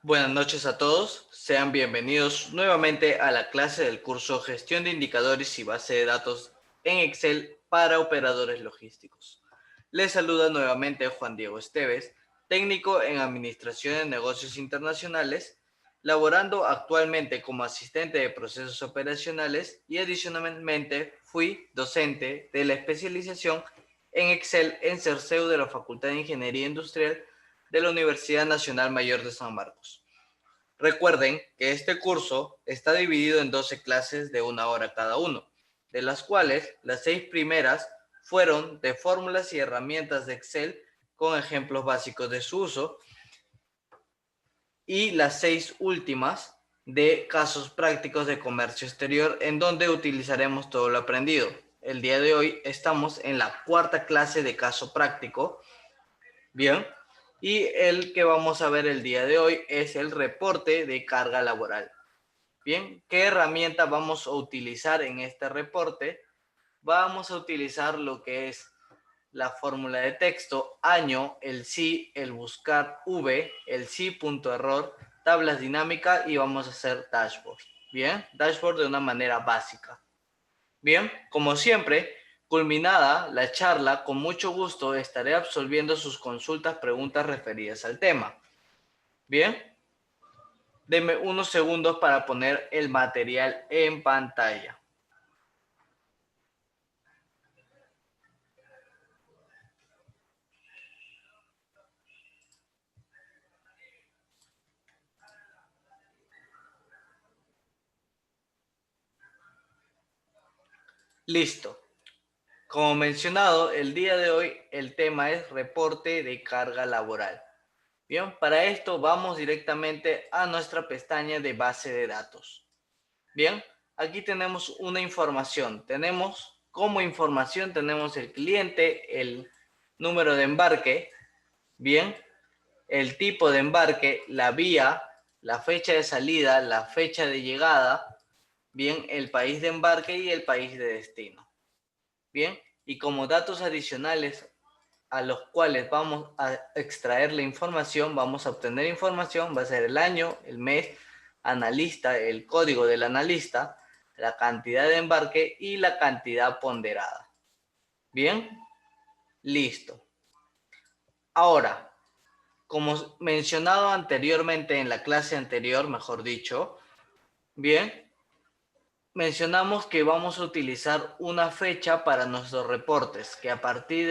Buenas noches a todos, sean bienvenidos nuevamente a la clase del curso Gestión de Indicadores y Base de Datos en Excel para Operadores Logísticos. Les saluda nuevamente Juan Diego Esteves, técnico en Administración de Negocios Internacionales, laborando actualmente como asistente de procesos operacionales y adicionalmente fui docente de la especialización en Excel en Cerceu de la Facultad de Ingeniería Industrial de la Universidad Nacional Mayor de San Marcos. Recuerden que este curso está dividido en 12 clases de 1 hora cada uno, de las cuales las 6 primeras fueron de fórmulas y herramientas de Excel con ejemplos básicos de su uso y las 6 últimas de casos prácticos de comercio exterior en donde utilizaremos todo lo aprendido. El día de hoy estamos en la cuarta clase de caso práctico. Bien, y el que vamos a ver el día de hoy es el reporte de carga laboral. Bien, ¿qué herramienta vamos a utilizar en este reporte? Vamos a utilizar lo que es la fórmula de texto, año, el sí, el buscar v, el sí.error, tablas dinámicas y vamos a hacer dashboard. Bien, dashboard de una manera básica. Bien, como siempre, culminada la charla, con mucho gusto estaré absolviendo sus consultas, preguntas referidas al tema. Bien, denme unos segundos para poner el material en pantalla. Listo. Como mencionado, el día de hoy el tema es reporte de carga laboral. Bien, para esto vamos directamente a nuestra pestaña de base de datos. Bien, aquí tenemos una información. Tenemos como información, tenemos el cliente, el número de embarque, bien, el tipo de embarque, la vía, la fecha de salida, la fecha de llegada, bien, el país de embarque y el país de destino. Bien, y como datos adicionales a los cuales vamos a extraer la información, vamos a obtener información, va a ser el año, el mes, analista, el código del analista, la cantidad de embarque y la cantidad ponderada. Bien, listo. Ahora, como mencionado anteriormente en la clase anterior, mejor dicho, bien, mencionamos que vamos a utilizar una fecha para nuestros reportes, que a partir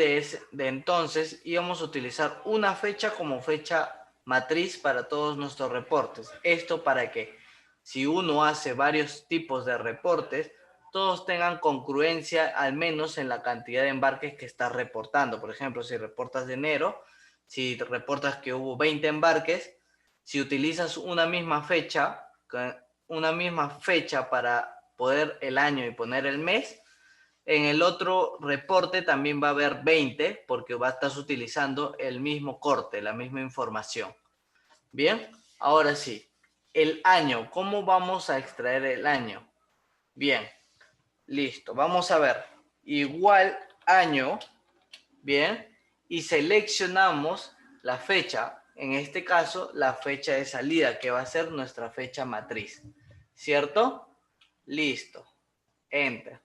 de entonces íbamos a utilizar una fecha como fecha matriz para todos nuestros reportes. Esto para que si uno hace varios tipos de reportes, todos tengan congruencia al menos en la cantidad de embarques que estás reportando. Por ejemplo, si reportas de enero, si reportas que hubo 20 embarques, si utilizas una misma fecha para poner el año y poner el mes, en el otro reporte también va a haber 20 porque estás utilizando el mismo corte, la misma información. Bien, ahora sí, el año, ¿cómo vamos a extraer el año? Bien, listo, vamos a ver, igual año, bien, y seleccionamos la fecha, en este caso la fecha de salida, que va a ser nuestra fecha matriz, ¿cierto? Listo. Enter.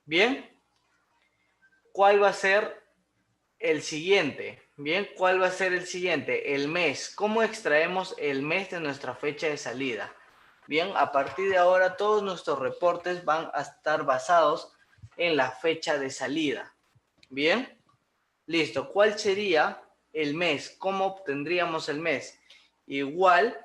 Bien, ¿cuál va a ser el siguiente? Bien, ¿cuál va a ser el siguiente? El mes. ¿Cómo extraemos el mes de nuestra fecha de salida? Bien, a partir de ahora todos nuestros reportes van a estar basados en la fecha de salida. Bien, listo. ¿Cuál sería el mes? ¿Cómo obtendríamos el mes? Igual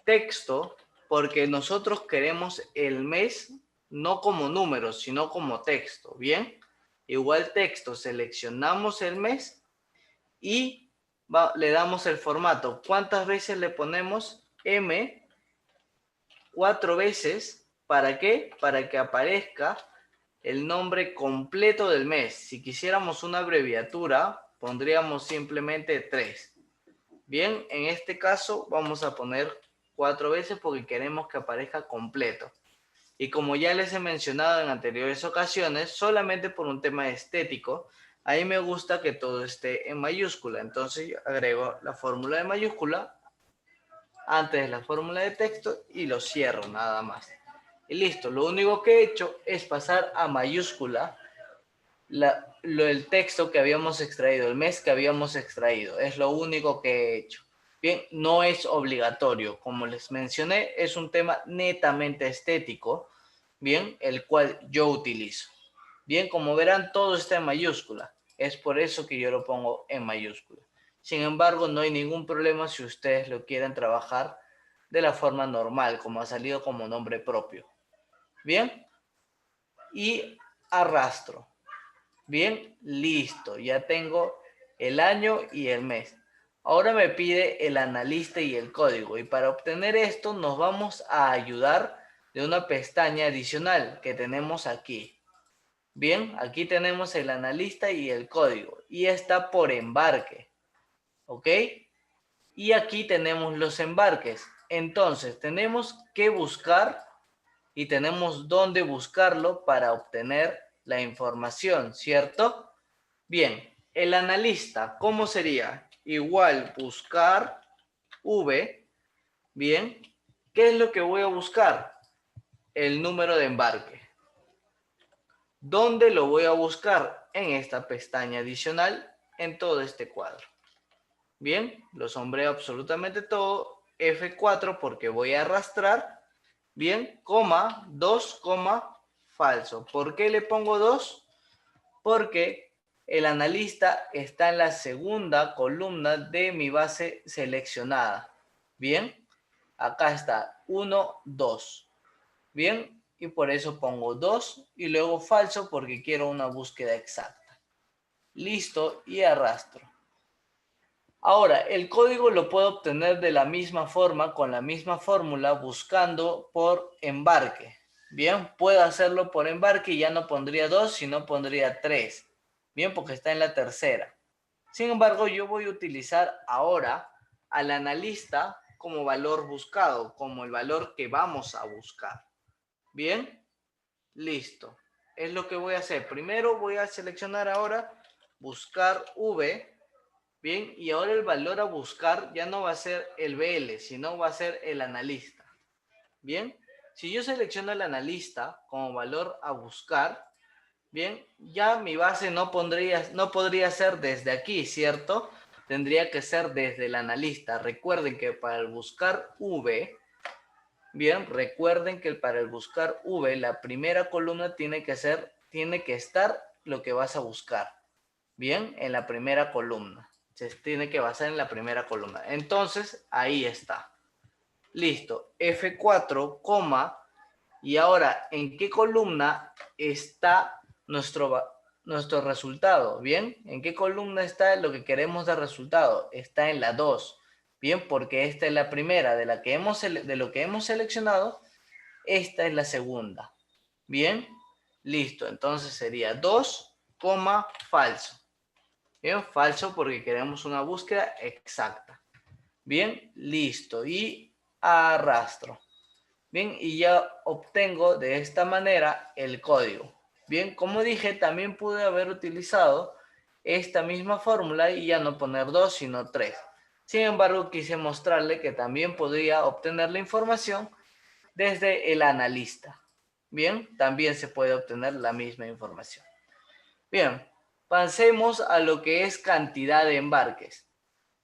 texto, porque nosotros queremos el mes no como números, sino como texto, ¿bien? Igual texto, seleccionamos el mes y le damos el formato. ¿Cuántas veces le ponemos? M, 4 veces. ¿Para qué? Para que aparezca el nombre completo del mes. Si quisiéramos una abreviatura, pondríamos simplemente 3. Bien, en este caso vamos a poner 4 veces porque queremos que aparezca completo. Y como ya les he mencionado en anteriores ocasiones, solamente por un tema estético, a mí me gusta que todo esté en mayúscula. Entonces yo agrego la fórmula de mayúscula antes de la fórmula de texto y lo cierro nada más. Y listo, lo único que he hecho es pasar a mayúscula el texto que habíamos extraído, el mes que habíamos extraído. Es lo único que he hecho. Bien, no es obligatorio. Como les mencioné, es un tema netamente estético, bien, el cual yo utilizo. Bien, como verán, todo está en mayúscula. Es por eso que yo lo pongo en mayúscula. Sin embargo, no hay ningún problema si ustedes lo quieren trabajar de la forma normal, como ha salido como nombre propio. Bien, y arrastro. Bien, listo, ya tengo el año y el mes. Ahora me pide el analista y el código. Y para obtener esto nos vamos a ayudar de una pestaña adicional que tenemos aquí. Bien, aquí tenemos el analista y el código. Y está por embarque. ¿Ok? Y aquí tenemos los embarques. Entonces tenemos que buscar y tenemos dónde buscarlo para obtener la información, ¿cierto? Bien, el analista, ¿cómo sería? Igual buscar V, bien. ¿Qué es lo que voy a buscar? El número de embarque. ¿Dónde lo voy a buscar? En esta pestaña adicional, en todo este cuadro. Bien, lo sombreo absolutamente todo. F4 porque voy a arrastrar. Bien, coma, 2, coma, falso. ¿Por qué le pongo 2? Porque el analista está en la segunda columna de mi base seleccionada. Bien, acá está 1, 2. Bien, y por eso pongo 2 y luego falso porque quiero una búsqueda exacta. Listo, y arrastro. Ahora, el código lo puedo obtener de la misma forma, con la misma fórmula, buscando por embarque. Bien, puedo hacerlo por embarque y ya no pondría 2, sino pondría 3. Bien, porque está en la tercera. Sin embargo, yo voy a utilizar ahora al analista como valor buscado, como el valor que vamos a buscar. Bien, listo. Es lo que voy a hacer. Primero voy a seleccionar ahora buscar V. Bien, y ahora el valor a buscar ya no va a ser el BL, sino va a ser el analista. Bien, si yo selecciono el analista como valor a buscar, bien, ya mi base no podría ser desde aquí, ¿cierto? Tendría que ser desde el analista. Recuerden que para el buscar V, bien, recuerden que para el buscar V, la primera columna tiene que estar lo que vas a buscar. Bien, en la primera columna. Se tiene que basar en la primera columna. Entonces, ahí está. Listo. F4, coma. Y ahora, ¿en qué columna está nuestro resultado? Bien, ¿en qué columna está lo que queremos de resultado? Está en la 2. Bien, porque esta es la primera de lo que hemos seleccionado. Esta es la segunda. Bien, listo. Entonces sería 2, falso. Bien, falso porque queremos una búsqueda exacta. Bien, listo. Y arrastro. Bien, y ya obtengo de esta manera el código. Bien, como dije, también pude haber utilizado esta misma fórmula y ya no poner 2, sino 3. Sin embargo, quise mostrarle que también podría obtener la información desde el analista. Bien, también se puede obtener la misma información. Bien, pasemos a lo que es cantidad de embarques.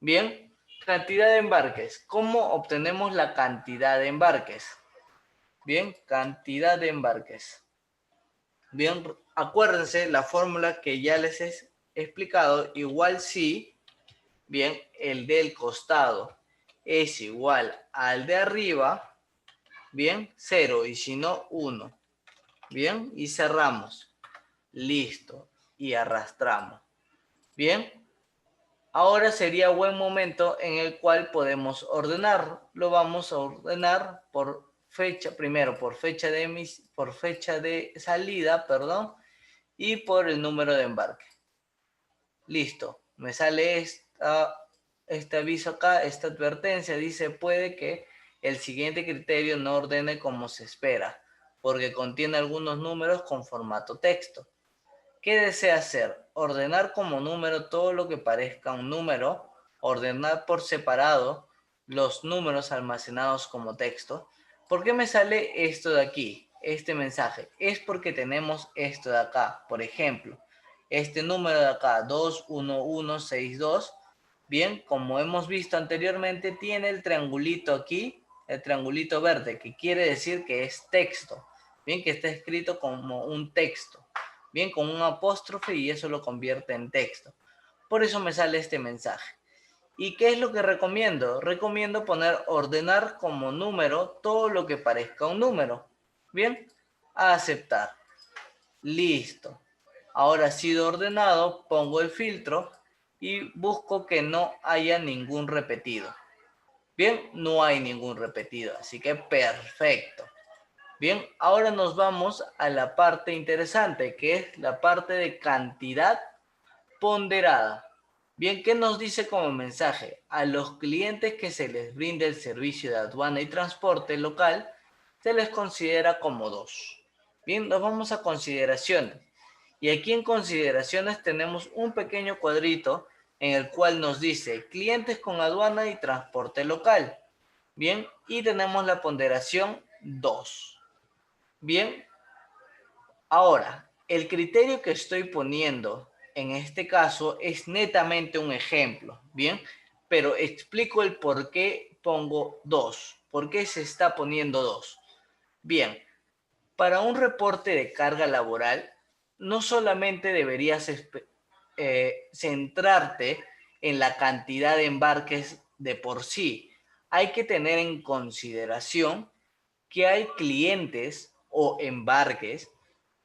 Bien, cantidad de embarques. ¿Cómo obtenemos la cantidad de embarques? Bien, cantidad de embarques. Bien, acuérdense la fórmula que ya les he explicado, igual si, bien, el del costado es igual al de arriba, bien, 0 y si no 1. Bien, y cerramos. Listo, y arrastramos. Bien, ahora sería buen momento en el cual podemos ordenar. Lo vamos a ordenar por fecha, primero por fecha de salida, perdón, y por el número de embarque. Listo, me sale este aviso acá, esta advertencia, dice puede que el siguiente criterio no ordene como se espera, porque contiene algunos números con formato texto. ¿Qué desea hacer? Ordenar como número todo lo que parezca un número, ordenar por separado, los números almacenados como texto. ¿Por qué me sale esto de aquí, este mensaje? Es porque tenemos esto de acá. Por ejemplo, este número de acá, 21162, bien, como hemos visto anteriormente, tiene el triangulito aquí, el triangulito verde, que quiere decir que es texto. Bien, que está escrito como un texto. Bien, con un apóstrofe y eso lo convierte en texto. Por eso me sale este mensaje. ¿Y qué es lo que recomiendo? Recomiendo poner ordenar como número todo lo que parezca un número. Bien, a aceptar. Listo. Ahora ha sido ordenado, pongo el filtro y busco que no haya ningún repetido. Bien, no hay ningún repetido, así que perfecto. Bien, ahora nos vamos a la parte interesante, que es la parte de cantidad ponderada. Bien, ¿qué nos dice como mensaje? A los clientes que se les brinde el servicio de aduana y transporte local, se les considera como 2. Bien, nos vamos a consideraciones. Y aquí en consideraciones tenemos un pequeño cuadrito en el cual nos dice clientes con aduana y transporte local. Bien, y tenemos la ponderación 2. Bien, ahora, el criterio que estoy poniendo en este caso es netamente un ejemplo, ¿bien? Pero explico el por qué pongo 2. ¿Por qué se está poniendo 2? Bien, para un reporte de carga laboral, no solamente deberías centrarte en la cantidad de embarques de por sí. Hay que tener en consideración que hay clientes o embarques,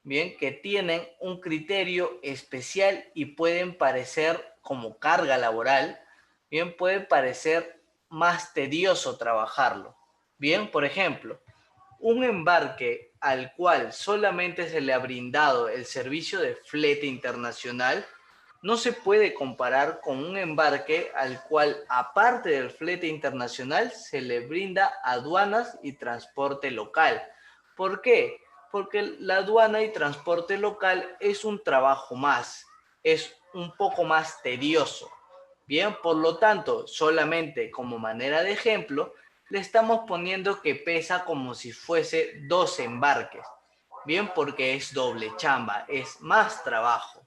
bien, que tienen un criterio especial y pueden parecer como carga laboral, bien, puede parecer más tedioso trabajarlo. Bien, por ejemplo, un embarque al cual solamente se le ha brindado el servicio de flete internacional no se puede comparar con un embarque al cual, aparte del flete internacional, se le brinda aduanas y transporte local. ¿Por qué? Porque la aduana y transporte local es un trabajo más, es un poco más tedioso. Bien, por lo tanto, solamente como manera de ejemplo, le estamos poniendo que pesa como si fuese 2 embarques. Bien, porque es doble chamba, es más trabajo.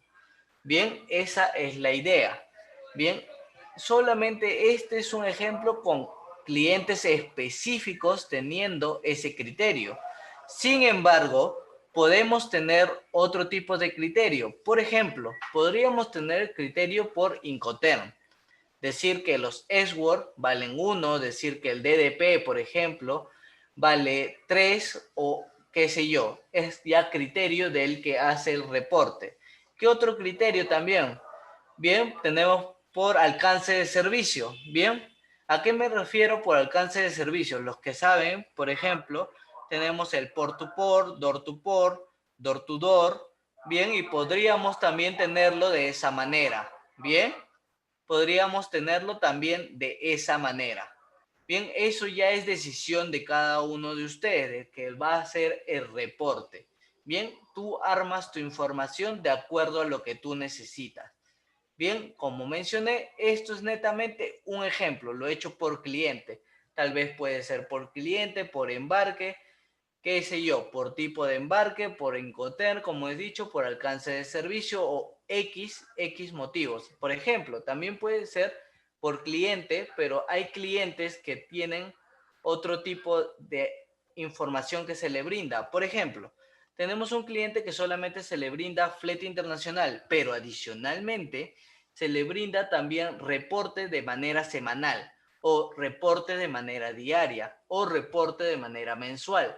Bien, esa es la idea. Bien, solamente este es un ejemplo con clientes específicos teniendo ese criterio. Sin embargo, podemos tener otro tipo de criterio. Por ejemplo, podríamos tener criterio por Incoterm. Decir que los S-Word valen 1, decir que el DDP, por ejemplo, vale 3 o qué sé yo. Es ya criterio del que hace el reporte. ¿Qué otro criterio también? Bien, tenemos por alcance de servicio. Bien, ¿a qué me refiero por alcance de servicio? Los que saben, por ejemplo, tenemos el port-to-port, door-to-port, door-to-door. Bien, y podríamos también tenerlo de esa manera. Bien, podríamos tenerlo también de esa manera. Bien, eso ya es decisión de cada uno de ustedes, que va a hacer el reporte. Bien, tú armas tu información de acuerdo a lo que tú necesitas. Bien, como mencioné, esto es netamente un ejemplo, lo he hecho por cliente. Tal vez puede ser por cliente, por embarque, qué sé yo, por tipo de embarque, por Incoterm, como he dicho, por alcance de servicio o X motivos. Por ejemplo, también puede ser por cliente, pero hay clientes que tienen otro tipo de información que se le brinda. Por ejemplo, tenemos un cliente que solamente se le brinda flete internacional, pero adicionalmente se le brinda también reporte de manera semanal o reporte de manera diaria o reporte de manera mensual.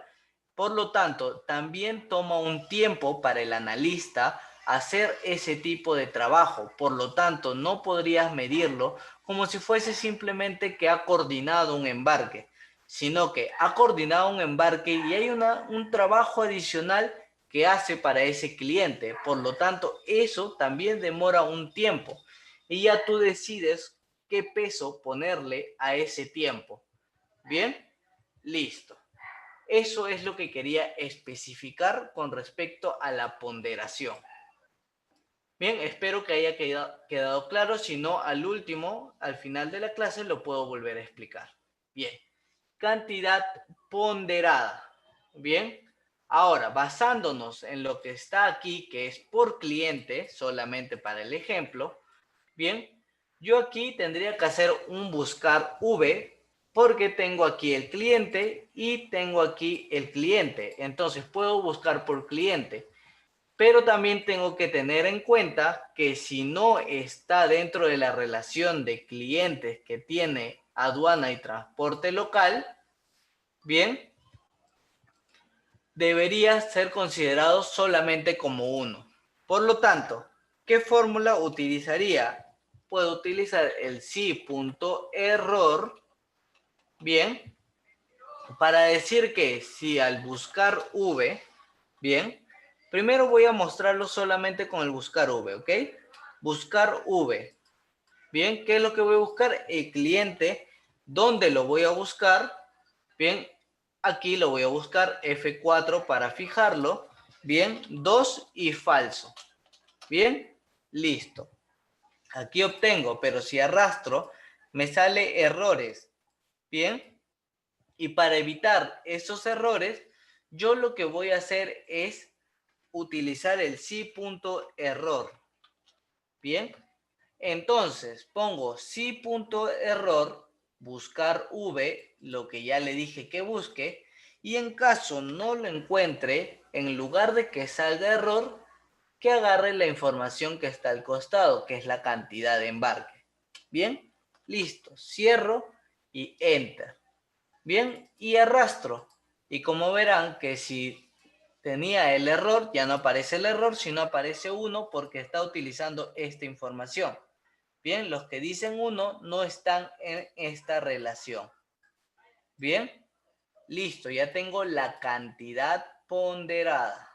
Por lo tanto, también toma un tiempo para el analista hacer ese tipo de trabajo. Por lo tanto, no podrías medirlo como si fuese simplemente que ha coordinado un embarque, sino que ha coordinado un embarque y hay un trabajo adicional que hace para ese cliente. Por lo tanto, eso también demora un tiempo y ya tú decides qué peso ponerle a ese tiempo. ¿Bien? Listo. Eso es lo que quería especificar con respecto a la ponderación. Bien, espero que haya quedado claro. Si no, al último, al final de la clase, lo puedo volver a explicar. Bien. Cantidad ponderada. Bien. Ahora, basándonos en lo que está aquí, que es por cliente, solamente para el ejemplo, bien, yo aquí tendría que hacer un buscar V, porque tengo aquí el cliente y tengo aquí el cliente. Entonces, puedo buscar por cliente. Pero también tengo que tener en cuenta que si no está dentro de la relación de clientes que tiene aduana y transporte local, bien, debería ser considerado solamente como uno. Por lo tanto, ¿qué fórmula utilizaría? Puedo utilizar el si.error, bien, para decir que si al buscar v, bien, primero voy a mostrarlo solamente con el buscar v, ¿ok? Buscar v, bien, ¿qué es lo que voy a buscar? El cliente. ¿Dónde lo voy a buscar? Bien, aquí lo voy a buscar F4 para fijarlo. Bien, 2 y falso. Bien, listo. Aquí obtengo, pero si arrastro, me sale errores. Bien, y para evitar esos errores, yo lo que voy a hacer es utilizar el si.error. Bien, entonces pongo si.error, buscar v, lo que ya le dije que busque, y en caso no lo encuentre, en lugar de que salga error, que agarre la información que está al costado, que es la cantidad de embarque. Bien, listo, cierro y enter. Bien, y arrastro. Y como verán que si tenía el error, ya no aparece el error, sino aparece 1 porque está utilizando esta información. Bien, los que dicen 1 no están en esta relación. Bien, listo, ya tengo la cantidad ponderada.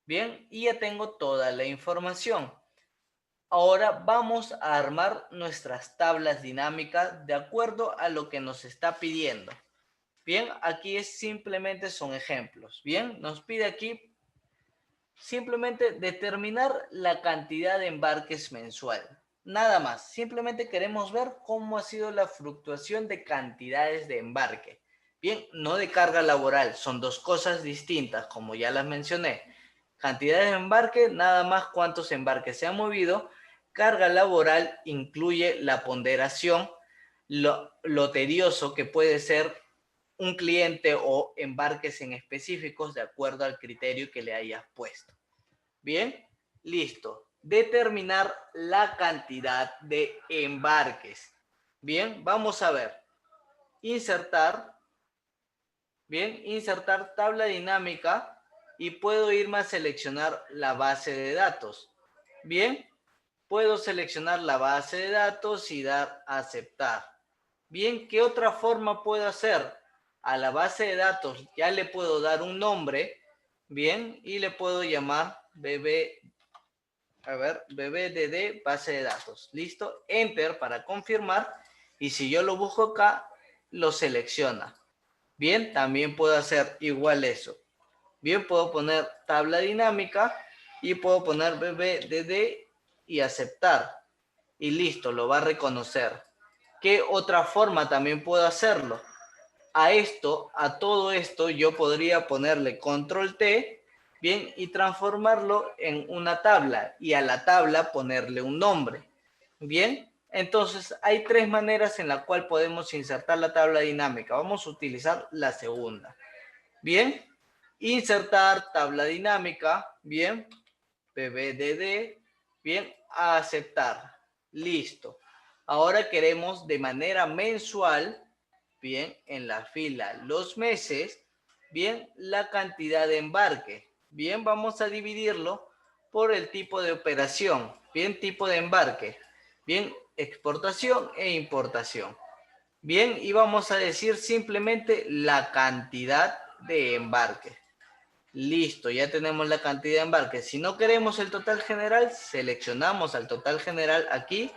Bien, y ya tengo toda la información. Ahora vamos a armar nuestras tablas dinámicas de acuerdo a lo que nos está pidiendo. Bien, aquí simplemente son ejemplos. Bien, nos pide aquí simplemente determinar la cantidad de embarques mensual. Nada más, simplemente queremos ver cómo ha sido la fluctuación de cantidades de embarque. Bien, no de carga laboral, son dos cosas distintas, como ya las mencioné. Cantidades de embarque, nada más cuántos embarques se han movido. Carga laboral incluye la ponderación, lo tedioso que puede ser un cliente o embarques en específicos de acuerdo al criterio que le hayas puesto. Bien, listo. Determinar la cantidad de embarques. Bien, vamos a ver. Insertar. Bien, insertar tabla dinámica y puedo irme a seleccionar la base de datos. Bien, puedo seleccionar la base de datos y dar a aceptar. Bien, ¿qué otra forma puedo hacer? A la base de datos ya le puedo dar un nombre, bien, y le puedo llamar BBDD base de datos. Listo, enter para confirmar y si yo lo busco acá, lo selecciona. Bien, también puedo hacer igual eso. Bien, puedo poner tabla dinámica y puedo poner BBDD y aceptar. Y listo, lo va a reconocer. ¿Qué otra forma también puedo hacerlo? A todo esto, yo podría ponerle control T, bien, y transformarlo en una tabla. Y a la tabla ponerle un nombre. Bien, entonces hay tres maneras en la cual podemos insertar la tabla dinámica. Vamos a utilizar la segunda. Bien, insertar tabla dinámica, bien, PBDD, bien, aceptar, listo. Ahora queremos de manera mensual, bien, en la fila los meses, bien, la cantidad de embarque. Bien, vamos a dividirlo por el tipo de operación, bien, tipo de embarque, bien, exportación e importación. Bien, y vamos a decir simplemente la cantidad de embarque. Listo, ya tenemos la cantidad de embarques. Si no queremos el total general, seleccionamos al total general aquí.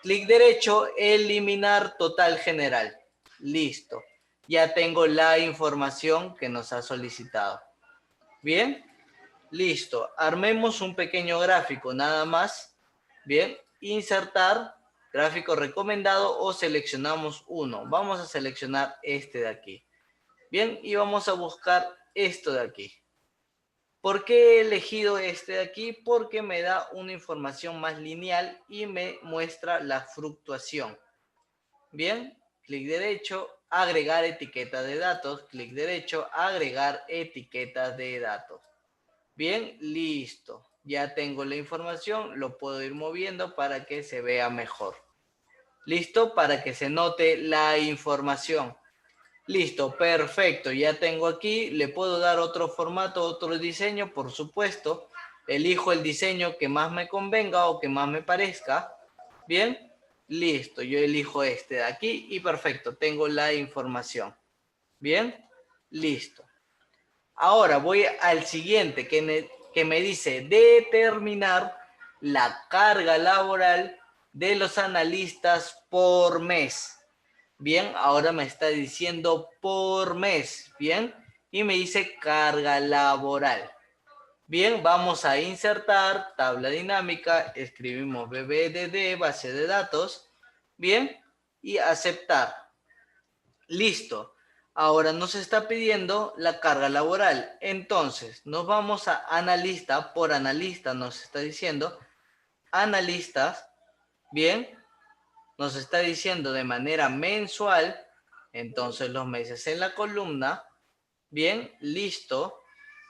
Clic derecho, eliminar total general. Listo, ya tengo la información que nos ha solicitado. Bien, listo. Armemos un pequeño gráfico, nada más. Bien, insertar. Gráfico recomendado o seleccionamos uno. Vamos a seleccionar este de aquí. Bien, y vamos a buscar esto de aquí. ¿Por qué he elegido este de aquí? Porque me da una información más lineal y me muestra la fluctuación. Bien, clic derecho, agregar etiqueta de datos, clic derecho, agregar etiquetas de datos. Bien, listo. Ya tengo la información, lo puedo ir moviendo para que se vea mejor. Listo, para que se note la información. Listo, perfecto. Ya tengo aquí, le puedo dar otro formato, otro diseño, por supuesto. Elijo el diseño que más me convenga o que más me parezca. Bien, listo. Yo elijo este de aquí y perfecto, tengo la información. Bien, listo. Ahora voy al siguiente que me dice determinar la carga laboral de los analistas por mes. Bien, ahora me está diciendo por mes. Bien, y me dice carga laboral. Bien, vamos a insertar tabla dinámica. Escribimos BBDD, base de datos. Bien, y aceptar. Listo. Ahora nos está pidiendo la carga laboral. Entonces, nos vamos a analista. Por analista nos está diciendo analistas. Bien, nos está diciendo de manera mensual. Entonces, los meses en la columna. Bien, listo.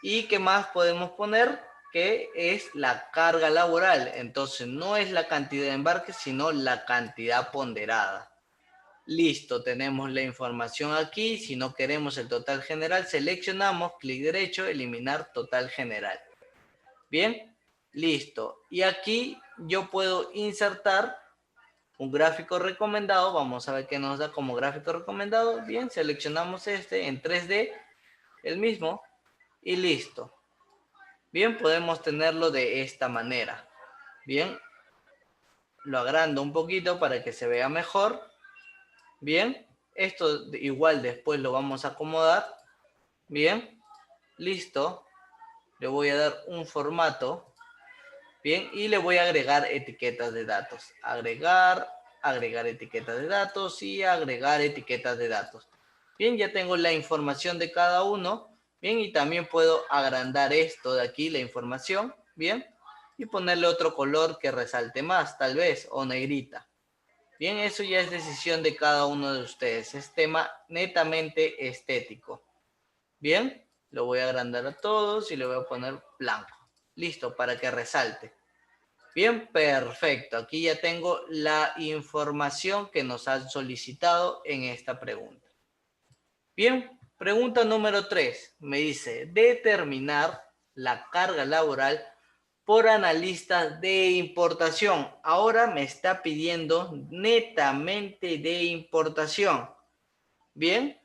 ¿Y qué más podemos poner? Que es la carga laboral. Entonces, no es la cantidad de embarques, sino la cantidad ponderada. Listo, tenemos la información aquí. Si no queremos el total general, seleccionamos, clic derecho, eliminar total general. Bien, listo. Y aquí yo puedo insertar un gráfico recomendado. Vamos a ver qué nos da como gráfico recomendado. Bien, seleccionamos este en 3D, el mismo, y listo. Bien, podemos tenerlo de esta manera. Bien, lo agrando un poquito para que se vea mejor. Bien, esto igual después lo vamos a acomodar. Bien, listo. Le voy a dar un formato. Bien, y le voy a agregar etiquetas de datos. Agregar etiquetas de datos y agregar etiquetas de datos. Bien, ya tengo la información de cada uno. Bien, y también puedo agrandar esto de aquí, la información. Bien, y ponerle otro color que resalte más, tal vez, o negrita. Bien, eso ya es decisión de cada uno de ustedes. Es tema netamente estético. Bien, lo voy a agrandar a todos y le voy a poner blanco. Listo, para que resalte. Bien, perfecto. Aquí ya tengo la información que nos han solicitado en esta pregunta. Bien, pregunta número 3. Me dice, determinar la carga laboral por analistas de importación. Ahora me está pidiendo netamente de importación. Bien,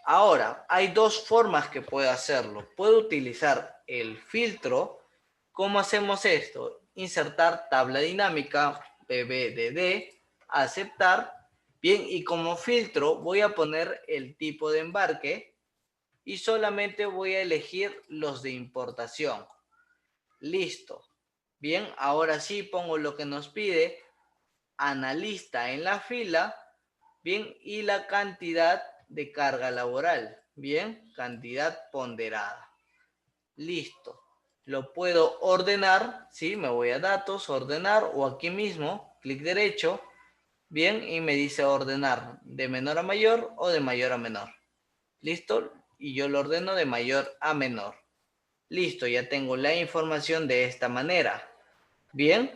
ahora hay dos formas que puedo hacerlo. Puedo utilizar el filtro. ¿Cómo hacemos esto? Insertar tabla dinámica, BBDD, aceptar. Bien, y como filtro voy a poner el tipo de embarque y solamente voy a elegir los de importación. Listo. Bien, ahora sí pongo lo que nos pide, analista en la fila, bien, y la cantidad de carga laboral, bien, cantidad ponderada. Listo. Lo puedo ordenar, ¿sí? Me voy a datos, ordenar, o aquí mismo, clic derecho, bien, y me dice ordenar de menor a mayor o de mayor a menor. Listo, y yo lo ordeno de mayor a menor. Listo, ya tengo la información de esta manera. Bien,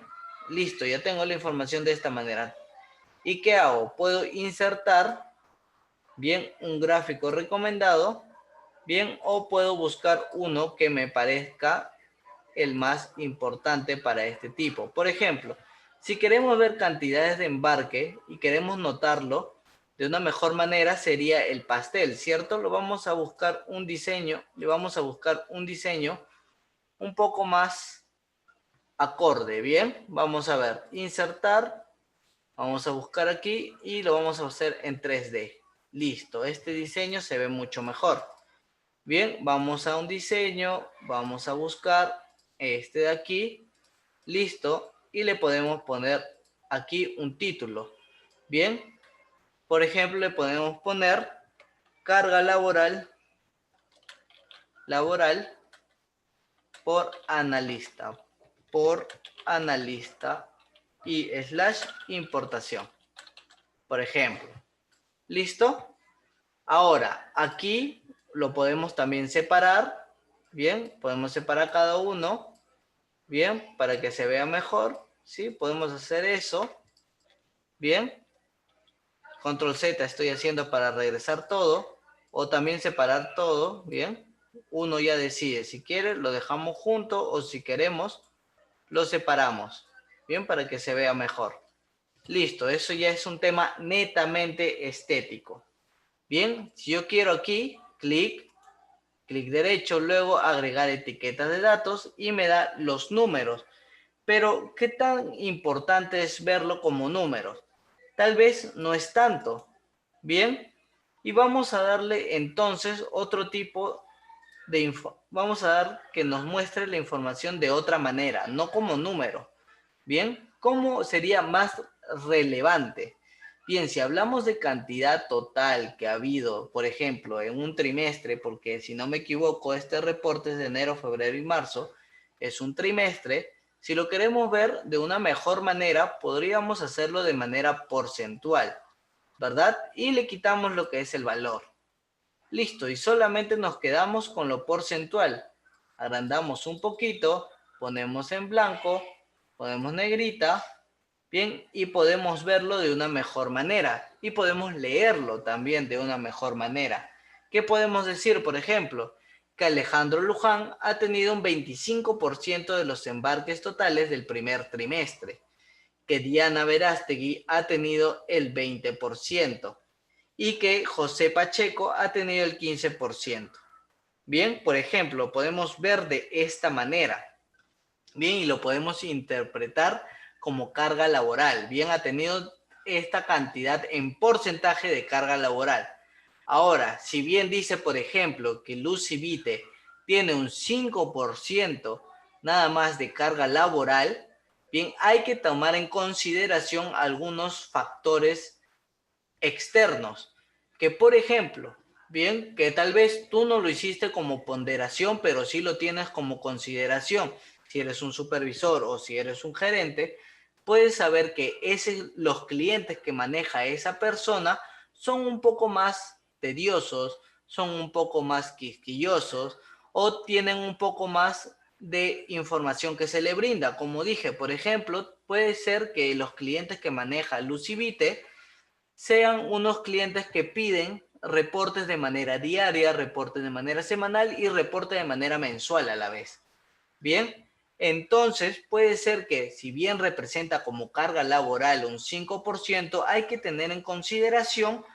listo, ya tengo la información de esta manera. ¿Y qué hago? Puedo insertar, bien, un gráfico recomendado, bien, o puedo buscar uno que me parezca el más importante para este tipo. Por ejemplo, si queremos ver cantidades de embarque y queremos notarlo de una mejor manera, sería el pastel, ¿cierto? Lo vamos a buscar un diseño, le vamos a buscar un diseño un poco más acorde, ¿bien? Vamos a ver, insertar, vamos a buscar aquí y lo vamos a hacer en 3D. Listo, este diseño se ve mucho mejor. Bien, vamos a un diseño, vamos a buscar este de aquí, listo, y le podemos poner aquí un título. Bien, por ejemplo, le podemos poner carga laboral por analista y slash importación, por ejemplo. ¿Listo? Ahora, aquí lo podemos también separar. Bien, podemos separar cada uno. Bien, para que se vea mejor. ¿Sí? Podemos hacer eso. Bien. Control Z estoy haciendo para regresar todo. O también separar todo. Bien. Uno ya decide si quiere, lo dejamos junto o si queremos, lo separamos. Bien, para que se vea mejor. Listo, eso ya es un tema netamente estético. Bien, si yo quiero aquí, clic derecho, luego agregar etiquetas de datos y me da los números. Pero, ¿qué tan importante es verlo como números? Tal vez no es tanto. Bien, y vamos a darle entonces otro tipo de info. Vamos a dar que nos muestre la información de otra manera, no como número. Bien, ¿cómo sería más relevante? Bien, si hablamos de cantidad total que ha habido, por ejemplo, en un trimestre, porque si no me equivoco, este reporte es de enero, febrero y marzo, es un trimestre. Si lo queremos ver de una mejor manera, podríamos hacerlo de manera porcentual, ¿verdad? Y le quitamos lo que es el valor. Listo, y solamente nos quedamos con lo porcentual. Agrandamos un poquito, ponemos en blanco, ponemos negrita, bien, y podemos verlo de una mejor manera. Y podemos leerlo también de una mejor manera. ¿Qué podemos decir, por ejemplo? Que Alejandro Luján ha tenido un 25% de los embarques totales del primer trimestre. Que Diana Verástegui ha tenido el 20%. Y que José Pacheco ha tenido el 15%. Bien, por ejemplo, podemos ver de esta manera. Bien, y lo podemos interpretar como carga laboral. Bien, ha tenido esta cantidad en porcentaje de carga laboral. Ahora, si bien dice, por ejemplo, que Lucy Vite tiene un 5% nada más de carga laboral, bien, hay que tomar en consideración algunos factores externos, que por ejemplo, bien, que tal vez tú no lo hiciste como ponderación, pero sí lo tienes como consideración. Si eres un supervisor o si eres un gerente, puedes saber que los clientes que maneja esa persona son un poco más tediosos, son un poco más quisquillosos o tienen un poco más de información que se le brinda. Como dije, por ejemplo, puede ser que los clientes que maneja Lucivite sean unos clientes que piden reportes de manera diaria, reportes de manera semanal y reportes de manera mensual a la vez. Bien, entonces puede ser que si bien representa como carga laboral un 5%, hay que tener en consideración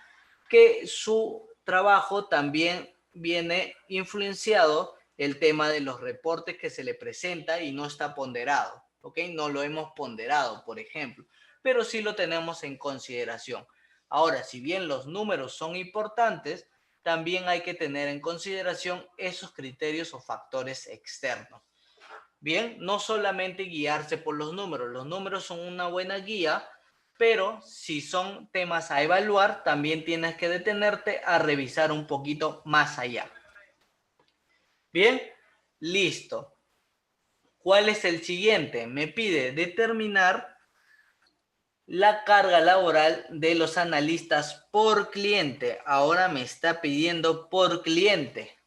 que su trabajo también viene influenciado el tema de los reportes que se le presenta y no está ponderado, ¿ok? No lo hemos ponderado, por ejemplo, pero sí lo tenemos en consideración. Ahora, si bien los números son importantes, también hay que tener en consideración esos criterios o factores externos. Bien, no solamente guiarse por los números son una buena guía, pero si son temas a evaluar, también tienes que detenerte a revisar un poquito más allá. Bien, listo. ¿Cuál es el siguiente? Me pide determinar la carga laboral de los analistas por cliente. Ahora me está pidiendo por cliente.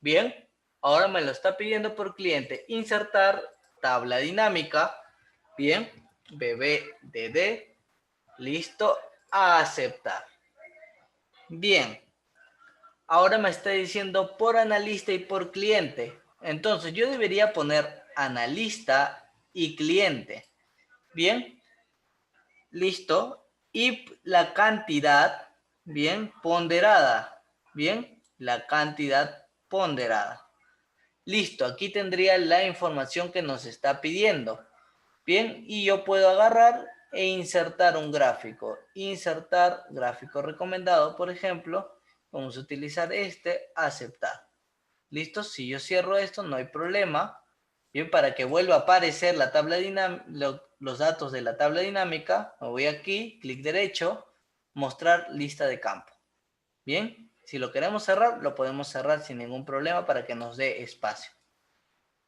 Bien, ahora me lo está pidiendo por cliente. Insertar tabla dinámica. Bien, BBDD. Listo, a aceptar. Bien, ahora me está diciendo por analista y por cliente. Entonces yo debería poner analista y cliente. Bien, listo. Y la cantidad, bien, ponderada. Bien, la cantidad ponderada. Listo, aquí tendría la información que nos está pidiendo. Bien, y yo puedo agarrar e insertar un gráfico. Insertar gráfico recomendado, por ejemplo. Vamos a utilizar aceptar. Listo, si yo cierro esto, no hay problema. Bien, para que vuelva a aparecer la tabla los datos de la tabla dinámica, me voy aquí, clic derecho, mostrar lista de campo. Bien, si lo queremos cerrar, lo podemos cerrar sin ningún problema para que nos dé espacio.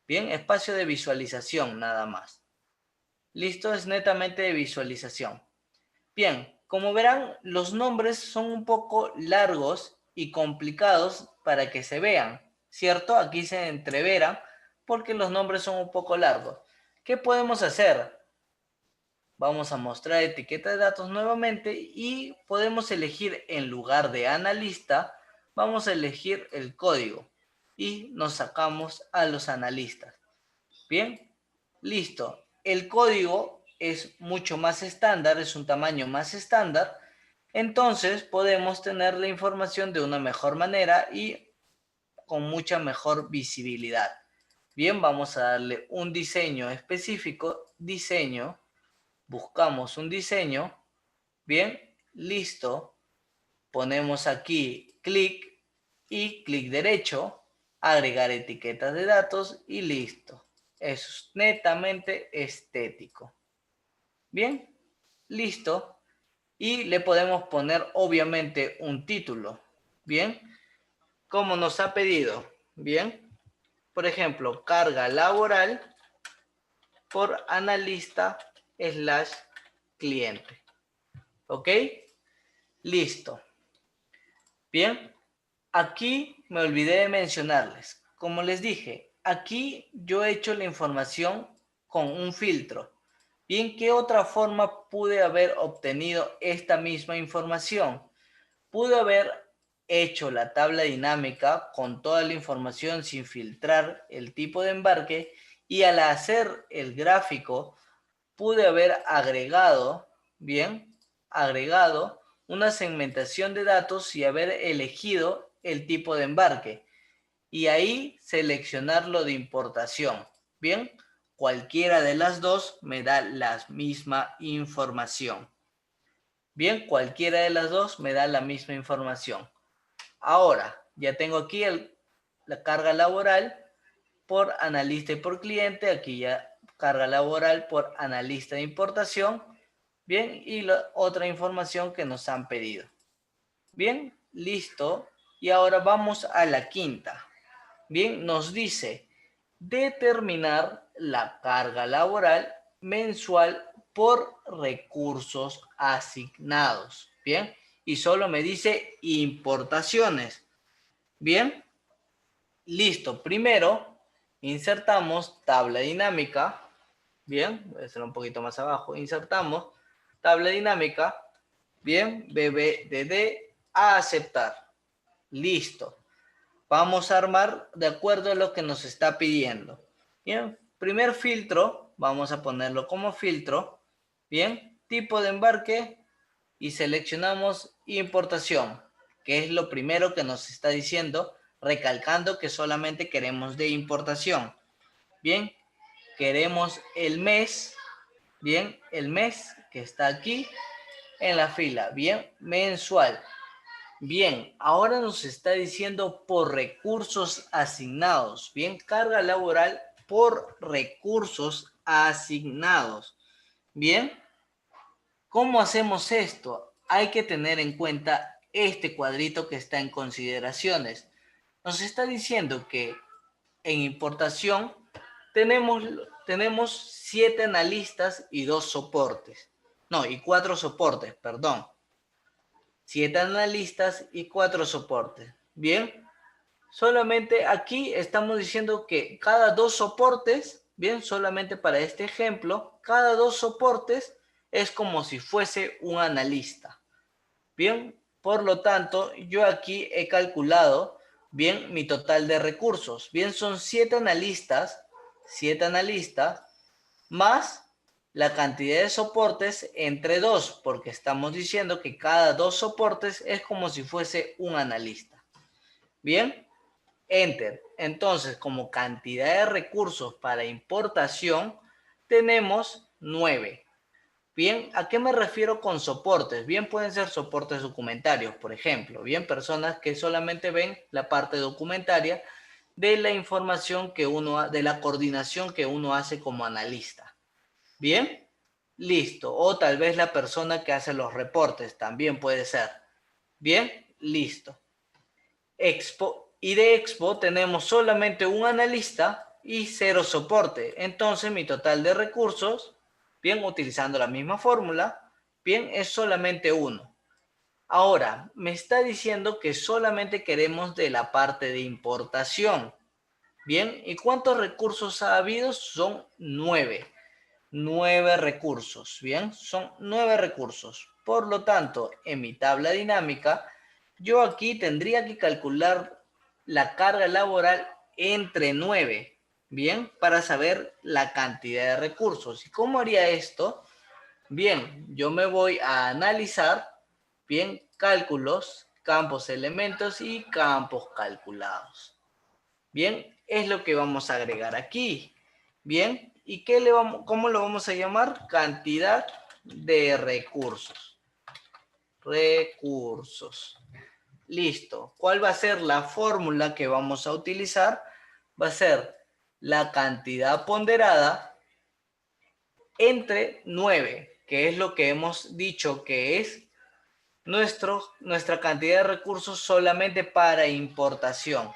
Bien, espacio de visualización nada más. Listo, es netamente de visualización. Bien, como verán, los nombres son un poco largos y complicados para que se vean, ¿cierto? Aquí se entreveran porque los nombres son un poco largos. ¿Qué podemos hacer? Vamos a mostrar etiqueta de datos nuevamente y podemos elegir en lugar de analista, vamos a elegir el código y nos sacamos a los analistas. Bien, listo. El código es mucho más estándar, es un tamaño más estándar, entonces podemos tener la información de una mejor manera y con mucha mejor visibilidad. Bien, vamos a darle un diseño específico, diseño, buscamos un diseño, bien, listo, ponemos aquí clic y clic derecho, agregar etiquetas de datos y listo. Es netamente estético. Bien, listo. Y le podemos poner obviamente un título. Bien, como nos ha pedido. Bien, por ejemplo, carga laboral por analista / cliente. ¿Ok? Listo. Bien, aquí me olvidé de mencionarles. Como les dije, aquí yo he hecho la información con un filtro. Bien, ¿qué otra forma pude haber obtenido esta misma información? Pude haber hecho la tabla dinámica con toda la información sin filtrar el tipo de embarque y al hacer el gráfico pude haber agregado, bien, agregado una segmentación de datos y haber elegido el tipo de embarque y ahí seleccionarlo de importación. Bien, cualquiera de las dos me da la misma información. Bien, cualquiera de las dos me da la misma información. Ahora, ya tengo aquí la carga laboral por analista y por cliente. Aquí ya carga laboral por analista de importación. Bien, y la otra información que nos han pedido. Bien, listo. Y ahora vamos a la quinta. Bien, nos dice determinar la carga laboral mensual por recursos asignados. Bien, y solo me dice importaciones. Bien, listo. Primero, insertamos tabla dinámica. Bien, voy a hacer un poquito más abajo. Insertamos tabla dinámica. Bien, BBDD a aceptar. Listo. Vamos a armar de acuerdo a lo que nos está pidiendo. Bien, primer filtro, vamos a ponerlo como filtro. Bien, tipo de embarque y seleccionamos importación, que es lo primero que nos está diciendo, recalcando que solamente queremos de importación. Bien, queremos el mes, bien, el mes que está aquí en la fila, bien, mensual. Bien, ahora nos está diciendo por recursos asignados. Bien, carga laboral por recursos asignados. Bien, ¿cómo hacemos esto? Hay que tener en cuenta este cuadrito que está en consideraciones. Nos está diciendo que en importación tenemos 7 analistas y 2 soportes. No, y 4 soportes, perdón. 7 analistas y 4 soportes. Bien, solamente aquí estamos diciendo que cada 2 soportes, bien, solamente para este ejemplo, cada 2 soportes es como si fuese un analista. Bien, por lo tanto, yo aquí he calculado, bien, mi total de recursos. Bien, son 7 analistas más la cantidad de soportes entre 2, porque estamos diciendo que cada 2 soportes es como si fuese un analista. Bien, enter. Entonces, como cantidad de recursos para importación, tenemos 9. Bien, ¿a qué me refiero con soportes? Bien, pueden ser soportes documentarios, por ejemplo. Bien, personas que solamente ven la parte documentaria de la información que uno, de la coordinación que uno hace como analista. ¿Bien? Listo. O tal vez la persona que hace los reportes, también puede ser. ¿Bien? Listo. Expo, y de Expo tenemos solamente un analista y 0 soporte. Entonces mi total de recursos, bien, utilizando la misma fórmula, bien, es solamente 1. Ahora, me está diciendo que solamente queremos de la parte de importación. Bien, ¿y cuántos recursos ha habido? Son 9. 9 recursos, bien, son 9 recursos. Por lo tanto, en mi tabla dinámica, yo aquí tendría que calcular la carga laboral entre 9, bien, para saber la cantidad de recursos. ¿Y cómo haría esto? Bien, yo me voy a analizar, bien, cálculos, campos elementos y campos calculados. Bien, es lo que vamos a agregar aquí. Bien, ¿y cómo lo vamos a llamar? Cantidad de recursos. Recursos. Listo. ¿Cuál va a ser la fórmula que vamos a utilizar? Va a ser la cantidad ponderada entre 9, que es lo que hemos dicho que es nuestra cantidad de recursos solamente para importación.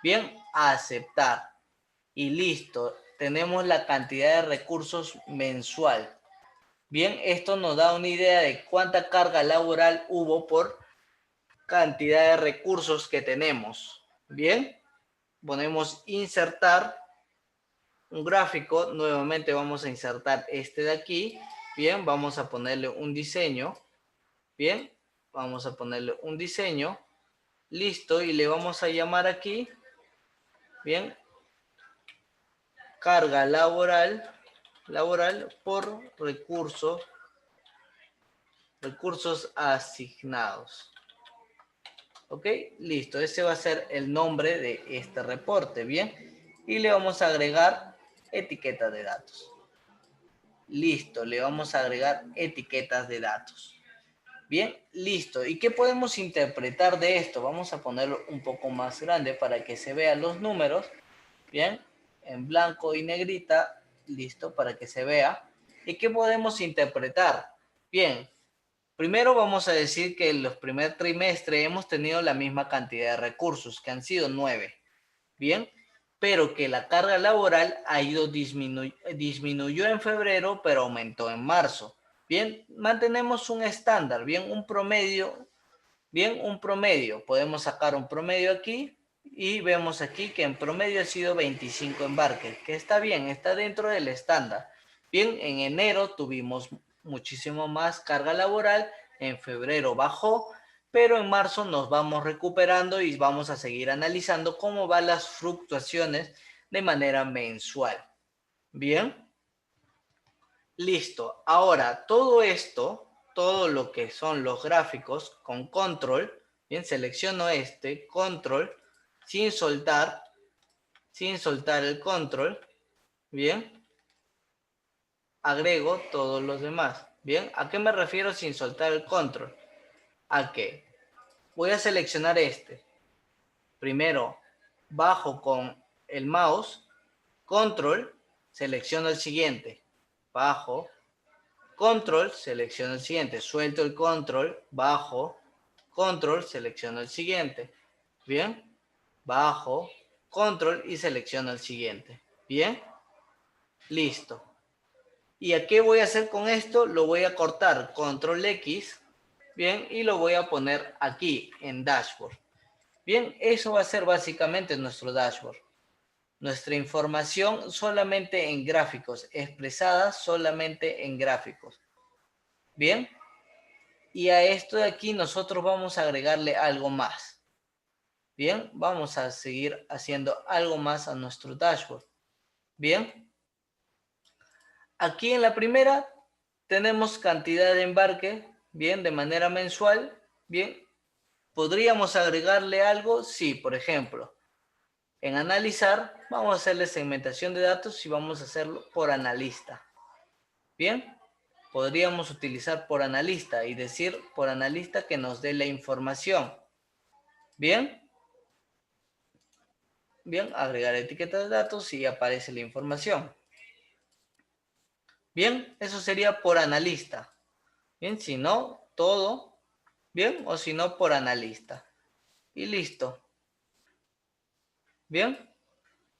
Bien, aceptar. Y listo, tenemos la cantidad de recursos mensual. Bien, esto nos da una idea de cuánta carga laboral hubo por cantidad de recursos que tenemos. Bien, ponemos insertar un gráfico. Nuevamente vamos a insertar este de aquí. Bien, vamos a ponerle un diseño. Bien, vamos a ponerle un diseño. Listo, y le vamos a llamar aquí. Bien, carga laboral por recursos asignados. Ok, listo. Ese va a ser el nombre de este reporte. Bien, y le vamos a agregar etiquetas de datos. Listo, le vamos a agregar etiquetas de datos. Bien, listo. ¿Y qué podemos interpretar de esto? Vamos a ponerlo un poco más grande para que se vean los números. Bien, en blanco y negrita, listo, para que se vea. ¿Y qué podemos interpretar? Bien, primero vamos a decir que en los primer trimestre hemos tenido la misma cantidad de recursos, que han sido 9. Bien, pero que la carga laboral ha ido disminuyó en febrero, pero aumentó en marzo. Bien, mantenemos un estándar, bien, un promedio. Bien, un promedio. Podemos sacar un promedio aquí y vemos aquí que en promedio ha sido 25 embarques, que está bien, está dentro del estándar. Bien, en enero tuvimos muchísimo más carga laboral, en febrero bajó, pero en marzo nos vamos recuperando y vamos a seguir analizando cómo van las fluctuaciones de manera mensual. Bien, listo. Ahora, todo esto, todo lo que son los gráficos con control, bien, selecciono este, control, sin soltar el control, bien, agrego todos los demás, bien. ¿A qué me refiero sin soltar el control? A que voy a seleccionar este, primero bajo con el mouse, control, selecciono el siguiente, bajo, control, selecciono el siguiente, suelto el control, bajo, control, selecciono el siguiente, bien, bajo, control y selecciono el siguiente, bien, listo. ¿Y a qué voy a hacer con esto? Lo voy a cortar, control X, bien, y lo voy a poner aquí en dashboard. Bien, eso va a ser básicamente nuestro dashboard. Nuestra información solamente en gráficos, expresada solamente en gráficos. Bien, y a esto de aquí nosotros vamos a agregarle algo más. Bien, vamos a seguir haciendo algo más a nuestro dashboard. Bien, aquí en la primera tenemos cantidad de embarque, bien, de manera mensual. Bien, ¿podríamos agregarle algo? Sí, por ejemplo, en analizar, vamos a hacerle segmentación de datos y vamos a hacerlo por analista. Bien, podríamos utilizar por analista y decir por analista que nos dé la información. Bien, Bien, agregar etiqueta de datos y aparece la información. Bien, eso sería por analista. Bien, si no, todo. Bien, o si no, por analista. Y listo. Bien,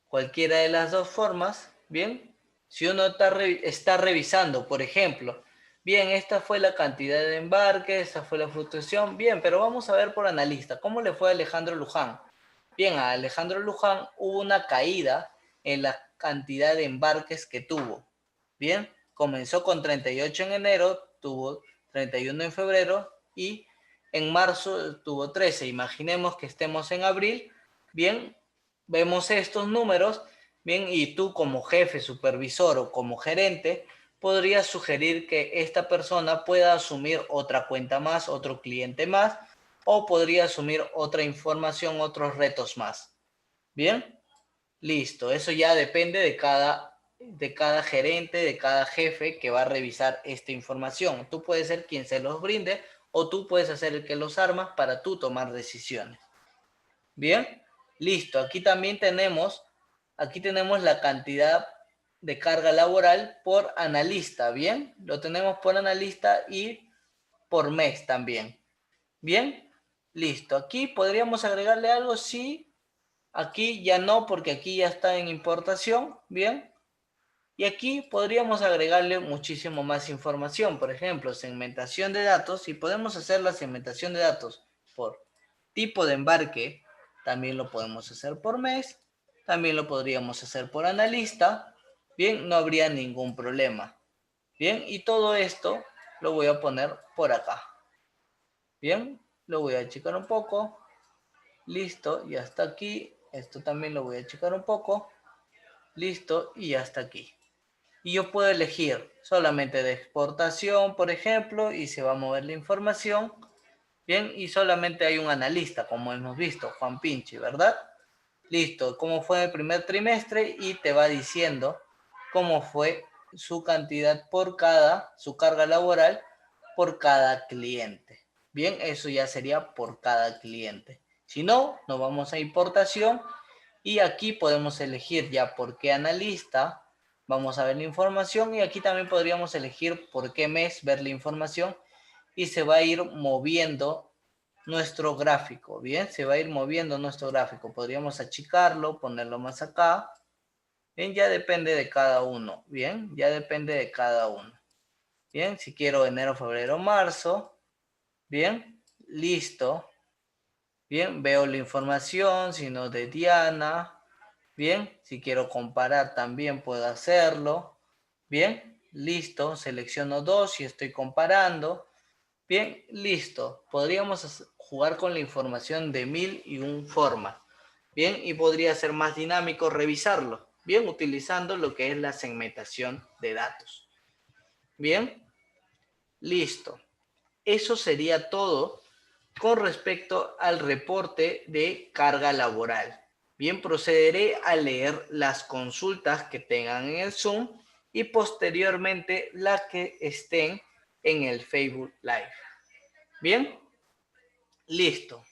cualquiera de las dos formas. Bien, si uno está revisando, por ejemplo, bien, esta fue la cantidad de embarque, esta fue la fluctuación. Bien, pero vamos a ver por analista. ¿Cómo le fue a Alejandro Luján? Bien, a Alejandro Luján hubo una caída en la cantidad de embarques que tuvo. Bien, comenzó con 38 en enero, tuvo 31 en febrero y en marzo tuvo 13. Imaginemos que estemos en abril. Bien, vemos estos números. Bien, y tú como jefe, supervisor o como gerente, podrías sugerir que esta persona pueda asumir otra cuenta más, otro cliente más, o podría asumir otra información, otros retos más. Bien, listo. Eso ya depende de cada gerente, de cada jefe que va a revisar esta información. Tú puedes ser quien se los brinde o tú puedes ser el que los arma para tú tomar decisiones. Bien, listo. Aquí tenemos la cantidad de carga laboral por analista. Bien, lo tenemos por analista y por mes también. Bien, listo. Aquí podríamos agregarle algo, sí. Aquí ya no, porque aquí ya está en importación. Bien. Y aquí podríamos agregarle muchísimo más información. Por ejemplo, segmentación de datos. Y podemos hacer la segmentación de datos por tipo de embarque. También lo podemos hacer por mes. También lo podríamos hacer por analista. Bien, no habría ningún problema. Bien, y todo esto lo voy a poner por acá. Bien, lo voy a achicar un poco. Listo, y hasta aquí. Esto también lo voy a achicar un poco. Listo, y hasta aquí. Y yo puedo elegir solamente de exportación, por ejemplo, y se va a mover la información. Bien, y solamente hay un analista, como hemos visto, Juan Pinchi, ¿verdad? Listo, cómo fue el primer trimestre y te va diciendo cómo fue su cantidad su carga laboral por cada cliente. Bien, eso ya sería por cada cliente. Si no, nos vamos a importación y aquí podemos elegir ya por qué analista, vamos a ver la información y aquí también podríamos elegir por qué mes ver la información y se va a ir moviendo nuestro gráfico, ¿bien? Se va a ir moviendo nuestro gráfico. Podríamos achicarlo, ponerlo más acá. Bien, ya depende de cada uno, ¿bien? Ya depende de cada uno. Bien, si quiero enero, febrero, marzo, ¿bien? Listo. Bien, veo la información, si no de Diana. Bien, si quiero comparar también puedo hacerlo. Bien, listo. Selecciono dos y estoy comparando. Bien, listo. Podríamos jugar con la información de 1001 formas. Bien, y podría ser más dinámico revisarlo. Bien, utilizando lo que es la segmentación de datos. Bien, listo. Eso sería todo con respecto al reporte de carga laboral. Bien, procederé a leer las consultas que tengan en el Zoom y posteriormente las que estén en el Facebook Live. Bien, listo.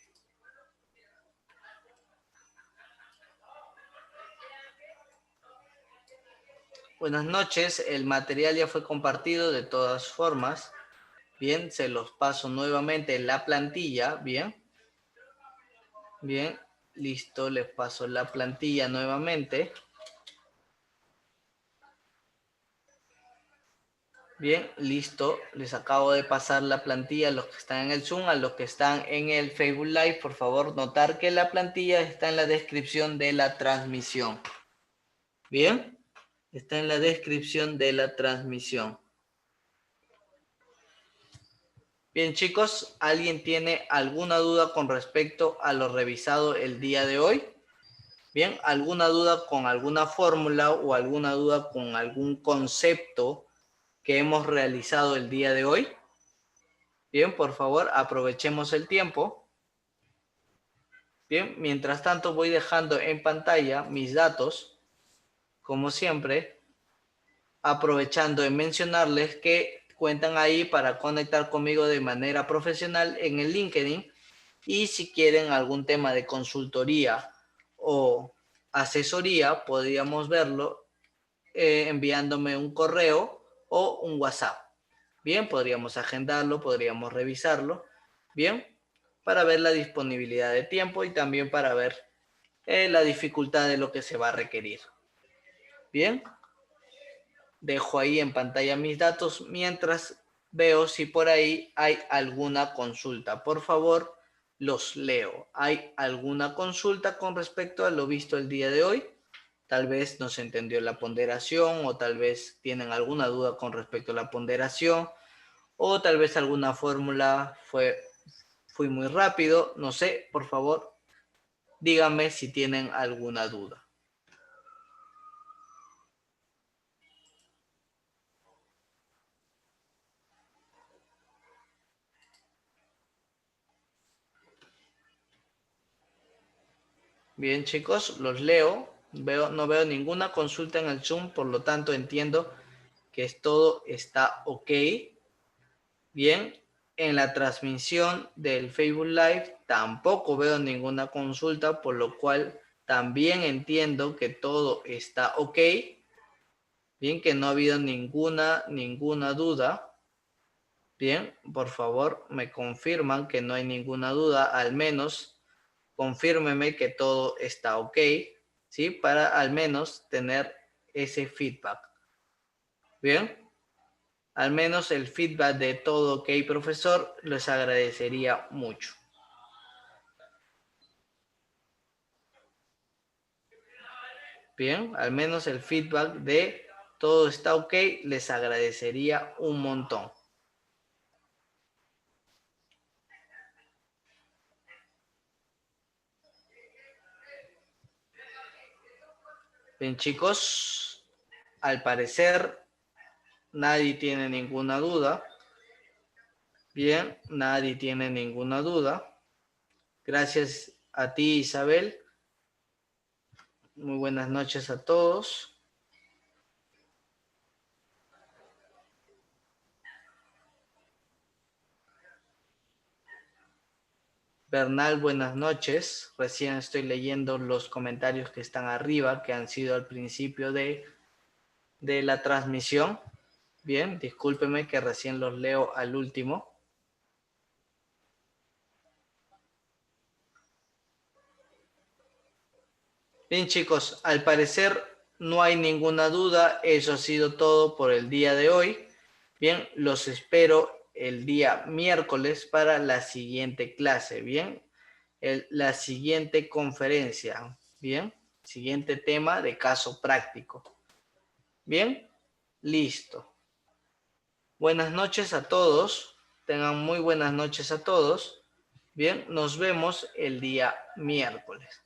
Buenas noches, el material ya fue compartido de todas formas. Bien, se los paso nuevamente en la plantilla. Bien, bien, listo, les paso la plantilla nuevamente. Bien, listo. Les acabo de pasar la plantilla a los que están en el Zoom, a los que están en el Facebook Live. Por favor, notar que la plantilla está en la descripción de la transmisión. Bien, está en la descripción de la transmisión. Bien, chicos, ¿alguien tiene alguna duda con respecto a lo revisado el día de hoy? Bien, ¿alguna duda con alguna fórmula o alguna duda con algún concepto que hemos realizado el día de hoy? Bien, por favor, aprovechemos el tiempo. Bien, mientras tanto voy dejando en pantalla mis datos, como siempre, aprovechando en mencionarles que cuentan ahí para conectar conmigo de manera profesional en el LinkedIn y si quieren algún tema de consultoría o asesoría, podríamos verlo enviándome un correo o un WhatsApp. Bien, podríamos agendarlo, podríamos revisarlo. Bien, para ver la disponibilidad de tiempo y también para ver la dificultad de lo que se va a requerir. Bien, dejo ahí en pantalla mis datos mientras veo si por ahí hay alguna consulta. Por favor, los leo. ¿Hay alguna consulta con respecto a lo visto el día de hoy? Tal vez no se entendió la ponderación o tal vez tienen alguna duda con respecto a la ponderación o tal vez alguna fórmula fui muy rápido. No sé, por favor, díganme si tienen alguna duda. Bien, chicos, los leo. No veo ninguna consulta en el Zoom, por lo tanto entiendo que todo está ok. Bien, en la transmisión del Facebook Live tampoco veo ninguna consulta, por lo cual también entiendo que todo está ok. Bien, que no ha habido ninguna duda. Bien, por favor, me confirman que no hay ninguna duda, al menos confírmeme que todo está ok, ¿sí? Para al menos tener ese feedback. Bien, al menos el feedback de todo ok, profesor, les agradecería mucho. Bien, al menos el feedback de todo está ok, les agradecería un montón. Bien, chicos, al parecer nadie tiene ninguna duda. Bien, nadie tiene ninguna duda. Gracias a ti, Isabel. Muy buenas noches a todos. Bernal, buenas noches. Recién estoy leyendo los comentarios que están arriba, que han sido al principio de la transmisión. Bien, discúlpeme que recién los leo al último. Bien, chicos, al parecer no hay ninguna duda. Eso ha sido todo por el día de hoy. Bien, los espero el día miércoles para la siguiente clase. Bien, la siguiente conferencia. Bien, siguiente tema de caso práctico. Bien, listo. Buenas noches a todos. Tengan muy buenas noches a todos. Bien, nos vemos el día miércoles.